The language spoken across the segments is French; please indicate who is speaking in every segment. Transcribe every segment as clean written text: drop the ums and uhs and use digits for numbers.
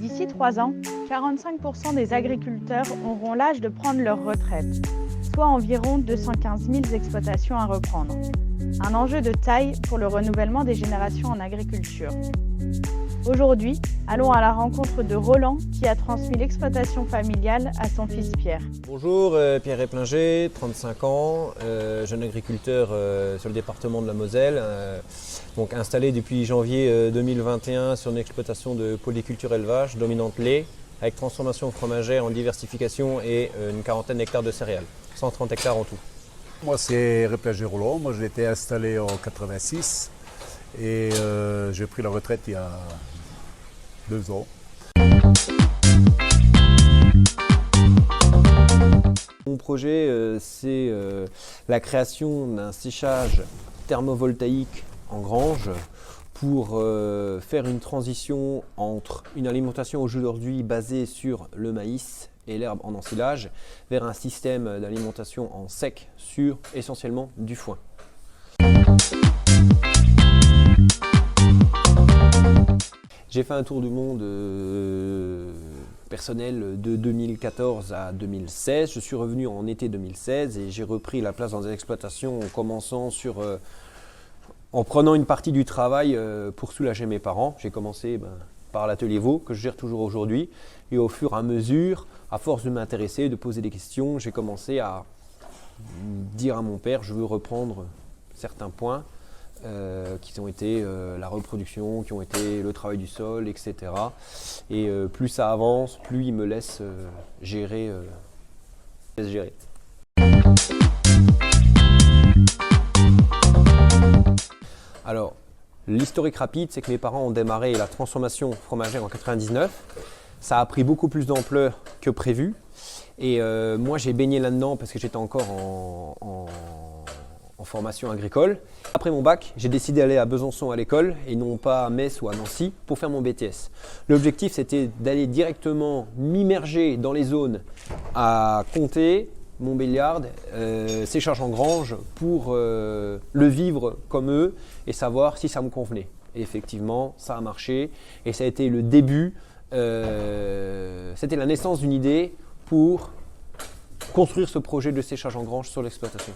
Speaker 1: D'ici 3 ans, 45% des agriculteurs auront l'âge de prendre leur retraite, soit environ 215 000 exploitations à reprendre. Un enjeu de taille pour le renouvellement des générations en agriculture. Aujourd'hui, allons à la rencontre de Roland qui a transmis l'exploitation familiale à son fils Pierre.
Speaker 2: Bonjour, Pierre Éplinger, 35 ans, jeune agriculteur sur le département de la Moselle, donc installé depuis janvier 2021 sur une exploitation de polyculture élevage dominante lait avec transformation fromagère en diversification et une quarantaine d'hectares de céréales, 130 hectares en tout.
Speaker 3: Moi c'est Éplinger Roland, moi j'ai été installé en 86 et j'ai pris la retraite il y a 2 ans.
Speaker 2: Mon projet, c'est la création d'un séchage thermovoltaïque en grange pour faire une transition entre une alimentation aujourd'hui basée sur le maïs et l'herbe en ensilage vers un système d'alimentation en sec sur essentiellement du foin. J'ai fait un tour du monde personnel de 2014 à 2016. Je suis revenu en été 2016 et j'ai repris la place dans les exploitations en prenant une partie du travail pour soulager mes parents. J'ai commencé par l'atelier Vaux que je gère toujours aujourd'hui et au fur et à mesure, à force de m'intéresser, de poser des questions, j'ai commencé à dire à mon père je veux reprendre certains points. Qui ont été la reproduction, qui ont été le travail du sol, etc. Et plus ça avance, plus il me laisse gérer. Alors, l'historique rapide, c'est que mes parents ont démarré la transformation fromagère en 99. Ça a pris beaucoup plus d'ampleur que prévu. Et moi, j'ai baigné là-dedans parce que j'étais encore en formation agricole. Après mon bac, j'ai décidé d'aller à Besançon à l'école et non pas à Metz ou à Nancy pour faire mon BTS. L'objectif, c'était d'aller directement m'immerger dans les zones à Comté, Montbéliard, séchage en grange pour le vivre comme eux et savoir si ça me convenait. Et effectivement, ça a marché et ça a été le début, c'était la naissance d'une idée pour construire ce projet de séchage en grange sur l'exploitation.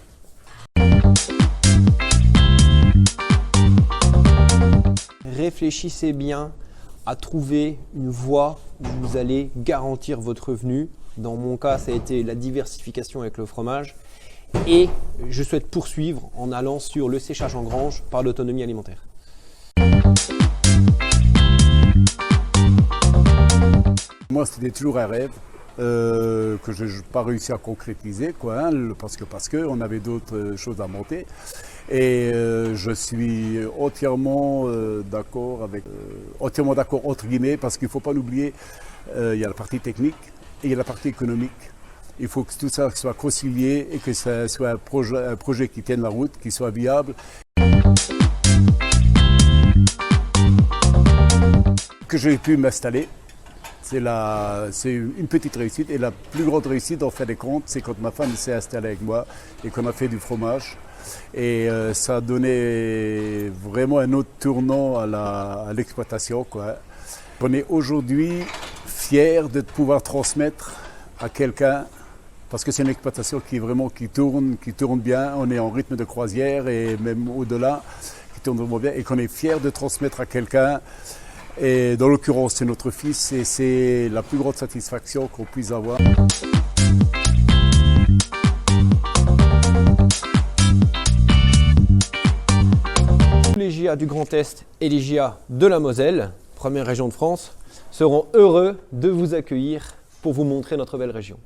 Speaker 2: Réfléchissez bien à trouver une voie où vous allez garantir votre revenu. Dans mon cas, ça a été la diversification avec le fromage. Et je souhaite poursuivre en allant sur le séchage en grange par l'autonomie alimentaire.
Speaker 3: Moi c'était toujours un rêve que je n'ai pas réussi à concrétiser, parce qu'on avait d'autres choses à monter. Et je suis entièrement d'accord entre guillemets, parce qu'il ne faut pas l'oublier, il y a la partie technique et il y a la partie économique. Il faut que tout ça soit concilié et que ça soit un projet qui tienne la route, qui soit viable. Que j'ai pu m'installer, c'est une petite réussite. Et la plus grande réussite, en fin de compte, c'est quand ma femme s'est installée avec moi et qu'on a fait du fromage. Et ça a donné vraiment un autre tournant à l'exploitation, On est aujourd'hui fiers de pouvoir transmettre à quelqu'un, parce que c'est une exploitation qui tourne bien. On est en rythme de croisière et même au-delà, qui tourne vraiment bien et qu'on est fiers de transmettre à quelqu'un. Et dans l'occurrence, c'est notre fils et c'est la plus grande satisfaction qu'on puisse avoir.
Speaker 2: Les JA du Grand Est et les JA de la Moselle, première région de France, seront heureux de vous accueillir pour vous montrer notre belle région.